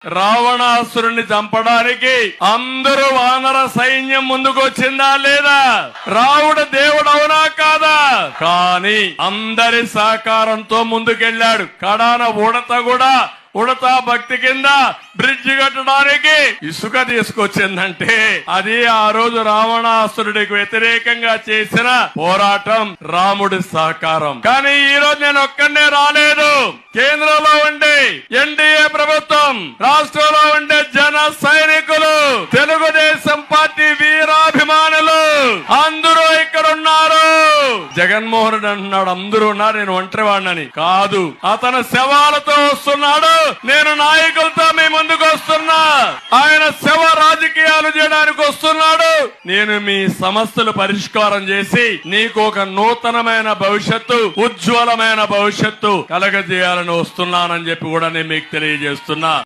రావణాసురుణ్ణి చంపడానికి అందరూ వానర సైన్యం ముందుకు వచ్చిందా లేదా? రావుడు దేవుడు అవునా కాదా? కానీ అందరి సహకారంతో ముందుకెళ్లాడు. కడాన ఉడతా భక్తి కింద బ్రిడ్జి కట్టడానికి ఇసుక తీసుకొచ్చిందంటే అది ఆ రోజు రావణాసురుడికి వ్యతిరేకంగా చేసిన పోరాటం, రాముడి సహకారం. కానీ ఈ రోజు నేను ఒక్కడే రాలేదు. కేంద్రంలో ఉండే ఎన్డీఏ ప్రభుత్వం, రాష్ట్రంలో ఉండే జన సైనికులు, తెలుగుదేశం పార్టీ వీరాభిమానులు అందరూ ఇక్కడ ఉన్నారు. జగన్మోహన్ రెడ్డి అంటున్నాడు అందరూ ఉన్నారు, నేను ఒంటరి వాడినని. కాదు, అతను శవాలతో వస్తున్నాడు, నేను నాయకులతో మీ ముందుకు వస్తున్నా. ఆయన శవ రాజకీయాలు చేయడానికి వస్తున్నాడు. నేను మీ సమస్యలు పరిష్కారం చేసి నీకు ఒక నూతనమైన భవిష్యత్తు, ఉజ్వలమైన భవిష్యత్తు కలగజేయాలని వస్తున్నానని చెప్పి కూడా నేను మీకు తెలియజేస్తున్నా.